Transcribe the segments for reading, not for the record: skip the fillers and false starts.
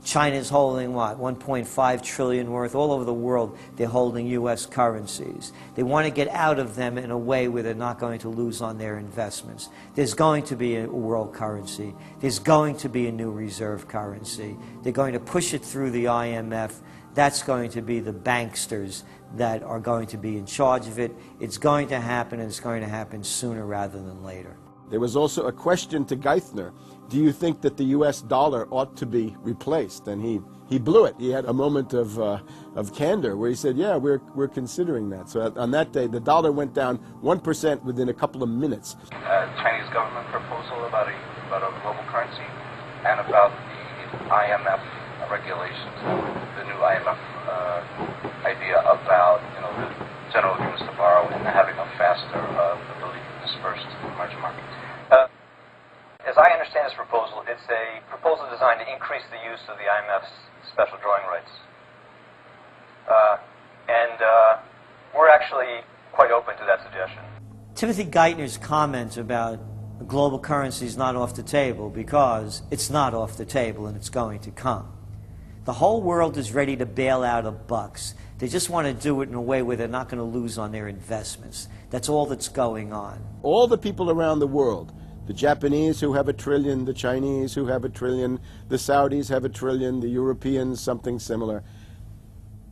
China's holding, what, 1.5 trillion worth all over the world. They're holding U.S. currencies. They want to get out of them in a way where they're not going to lose on their investments. There's going to be a world currency. There's going to be a new reserve currency. They're going to push it through the IMF. That's going to be the banksters that are going to be in charge of it. It's going to happen, and it's going to happen sooner rather than later. There was also a question to Geithner. Do you think that the U.S. dollar ought to be replaced? And he blew it. He had a moment of candor where he said, yeah, we're considering that. So on that day, the dollar went down 1% within a couple of minutes. Chinese government proposal about a global currency and about the IMF regulations, the new IMF idea about the general agreements to borrow and having a faster ability to disperse to the emerging market. As I understand this proposal, it's a proposal designed to increase the use of the IMF's special drawing rights. We're actually quite open to that suggestion. Timothy Geithner's comment about a global currency is not off the table because it's not off the table and it's going to come. The whole world is ready to bail out of bucks. They just want to do it in a way where they're not going to lose on their investments. That's all that's going on. All the people around the world, the Japanese who have $1 trillion, the Chinese who have $1 trillion, the Saudis have $1 trillion, the Europeans something similar,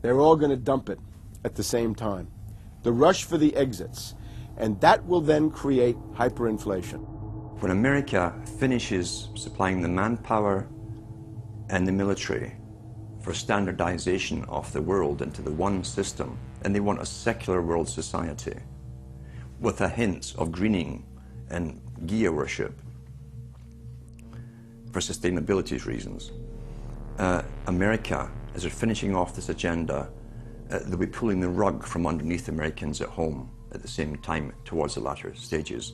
they're all going to dump it at the same time. The rush for the exits. And that will then create hyperinflation. When America finishes supplying the manpower and the military for standardization of the world into the one system, and they want a secular world society with a hint of greening and Gia worship for sustainability reasons. America, as they're finishing off this agenda, they'll be pulling the rug from underneath Americans at home at the same time towards the latter stages.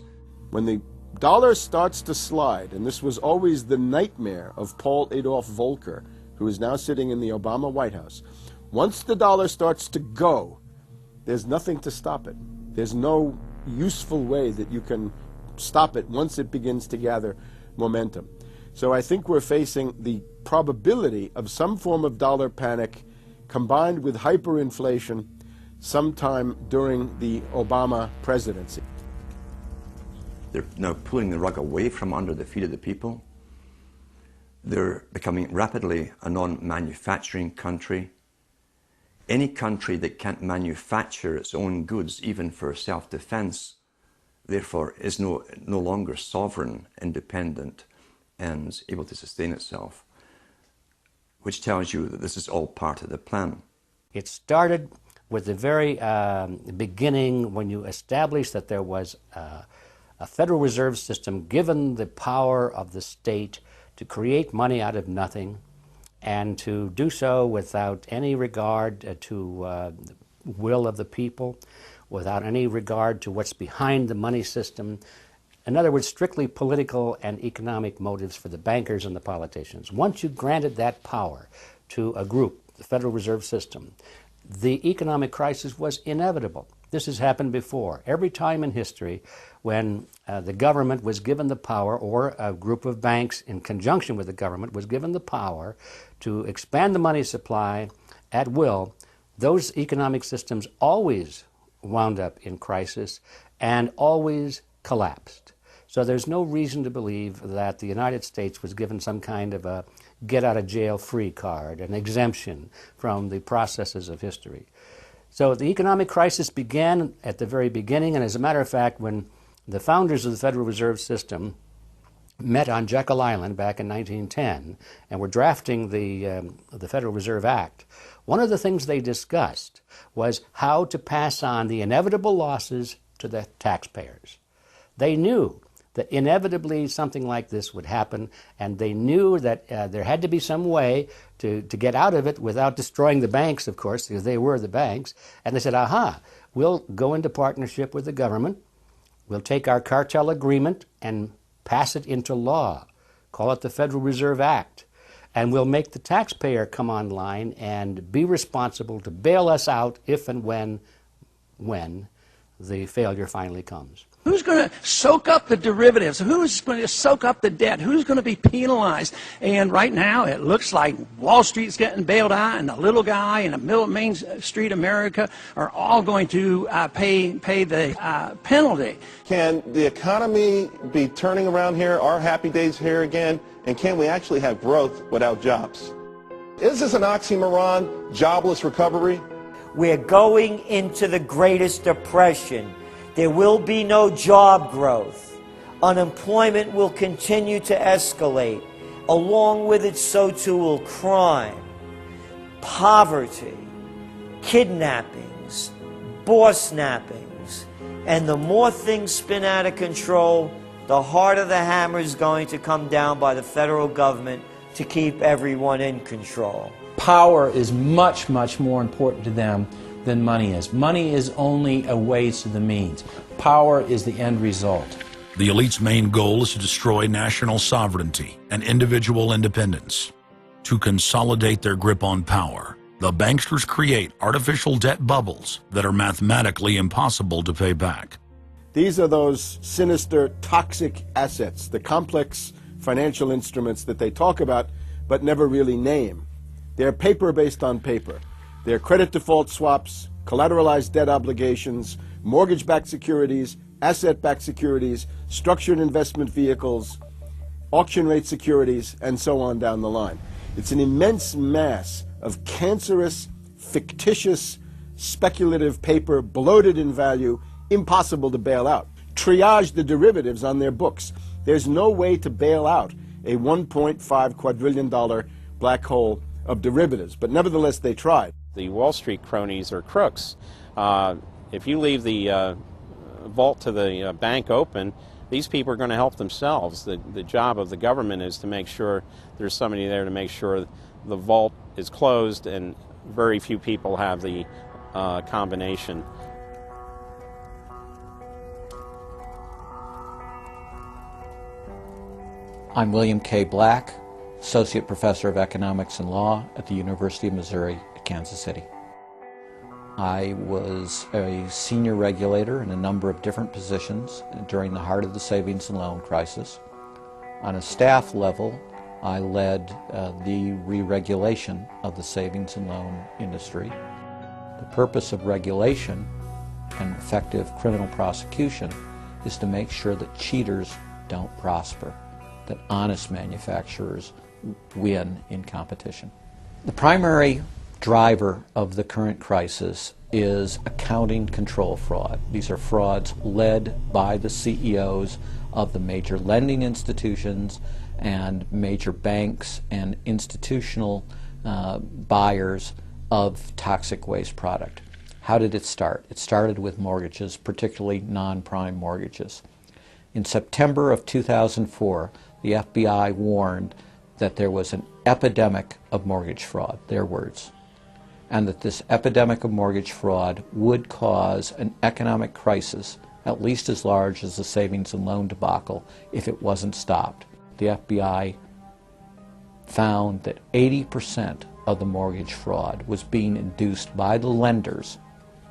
When the dollar starts to slide, and this was always the nightmare of Paul Adolph Volcker, who is now sitting in the Obama White House, once the dollar starts to go, there's nothing to stop it. There's no useful way that you can stop it once it begins to gather momentum. So I think we're facing the probability of some form of dollar panic combined with hyperinflation sometime during the Obama presidency. They're now pulling the rug away from under the feet of the people. They're becoming rapidly a non-manufacturing country. Any country that can't manufacture its own goods, even for self-defense, therefore is no longer sovereign, independent, and able to sustain itself, which tells you that this is all part of the plan. It started with the very beginning when you established that there was a Federal Reserve System given the power of the state to create money out of nothing and to do so without any regard to the will of the people, without any regard to what's behind the money system. In other words, strictly political and economic motives for the bankers and the politicians. Once you granted that power to a group, the Federal Reserve System, the economic crisis was inevitable. This has happened before. Every time in history when the government was given the power, or a group of banks in conjunction with the government was given the power to expand the money supply at will, those economic systems always wound up in crisis and always collapsed. So there's no reason to believe that the United States was given some kind of a get-out-of-jail-free card, an exemption from the processes of history. So the economic crisis began at the very beginning, and as a matter of fact, when the founders of the Federal Reserve System met on Jekyll Island back in 1910 and were drafting the Federal Reserve Act, one of the things they discussed was how to pass on the inevitable losses to the taxpayers. They knew that inevitably something like this would happen, and they knew that there had to be some way to get out of it without destroying the banks, of course, because they were the banks. And they said, aha, we'll go into partnership with the government, we'll take our cartel agreement and pass it into law, call it the Federal Reserve Act, and we'll make the taxpayer come online and be responsible to bail us out if and when the failure finally comes. Who's going to soak up the derivatives? Who's going to soak up the debt? Who's going to be penalized? And right now, it looks like Wall Street's getting bailed out, and the little guy in the middle of Main Street America are all going to pay the penalty. Can the economy be turning around here? Are happy days here again? And can we actually have growth without jobs? Is this an oxymoron, jobless recovery? We're going into the greatest depression. There will be no job growth. Unemployment will continue to escalate. Along with it, so too will crime, poverty, kidnappings, boss nappings. And the more things spin out of control, the harder the hammer is going to come down by the federal government to keep everyone in control. Power is much, much more important to them than money is. Money is only a way to the means. Power is the end result. The elite's main goal is to destroy national sovereignty and individual independence. To consolidate their grip on power, the banksters create artificial debt bubbles that are mathematically impossible to pay back. These are those sinister, toxic assets, the complex financial instruments that they talk about but never really name. They're paper based on paper. They're credit default swaps, collateralized debt obligations, mortgage-backed securities, asset-backed securities, structured investment vehicles, auction rate securities, and so on down the line. It's an immense mass of cancerous, fictitious, speculative paper, bloated in value, impossible to bail out. Triage the derivatives on their books. There's no way to bail out a $1.5 quadrillion black hole of derivatives, but nevertheless they tried. The Wall Street cronies are crooks. If you leave the vault to the bank open, these people are going to help themselves. The job of the government is to make sure there's somebody there to make sure the vault is closed, and very few people have the combination. I'm William K. Black, Associate Professor of Economics and Law at the University of Missouri at Kansas City. I was a senior regulator in a number of different positions during the heart of the savings and loan crisis. On a staff level, I led the re-regulation of the savings and loan industry. The purpose of regulation and effective criminal prosecution is to make sure that cheaters don't prosper, that honest manufacturers win in competition. The primary driver of the current crisis is accounting control fraud. These are frauds led by the CEOs of the major lending institutions and major banks and institutional buyers of toxic waste product. How did it start? It started with mortgages, particularly non-prime mortgages. In September of 2004, the FBI warned that there was an epidemic of mortgage fraud, their words, and that this epidemic of mortgage fraud would cause an economic crisis at least as large as the savings and loan debacle if it wasn't stopped. The FBI found that 80% of the mortgage fraud was being induced by the lenders,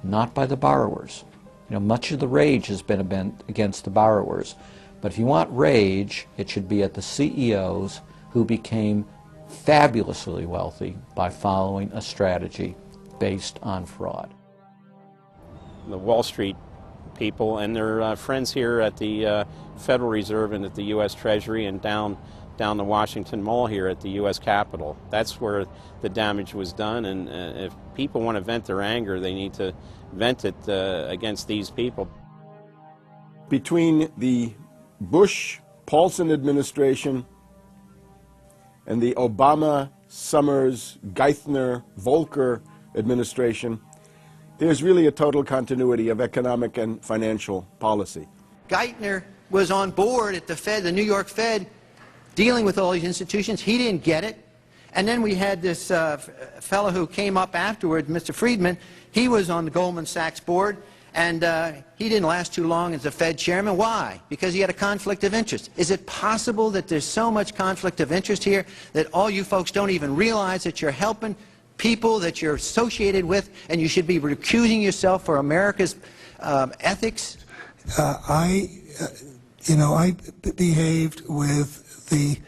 not by the borrowers. You know, much of the rage has been against the borrowers, but if you want rage, it should be at the CEOs who became fabulously wealthy by following a strategy based on fraud. The Wall Street people and their friends here at the Federal Reserve and at the U.S. Treasury and down the Washington Mall here at the U.S. Capitol. That's where the damage was done, and if people want to vent their anger, they need to vent it against these people. Between the Bush-Paulson administration and the Obama, Summers, Geithner, Volcker administration, there's really a total continuity of economic and financial policy. Geithner was on board at the Fed, the New York Fed, dealing with all these institutions. He didn't get it. And then we had this fellow who came up afterward, Mr. Friedman. He was on the Goldman Sachs board, and he didn't last too long as the Fed chairman. Why? Because he had a conflict of interest. Is it possible that there's so much conflict of interest here that all you folks don't even realize that you're helping people that you're associated with, and you should be recusing yourself for America's ethics? I behaved with the...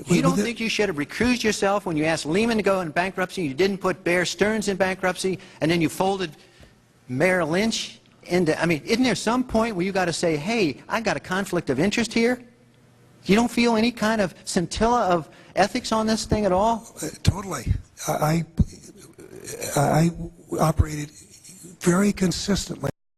You don't think you should have recused yourself when you asked Lehman to go in bankruptcy, you didn't put Bear Stearns in bankruptcy, and then you folded Merrill Lynch into... I mean, isn't there some point where you got to say, hey, I got a conflict of interest here? You don't feel any kind of scintilla of ethics on this thing at all? Totally. I operated very consistently.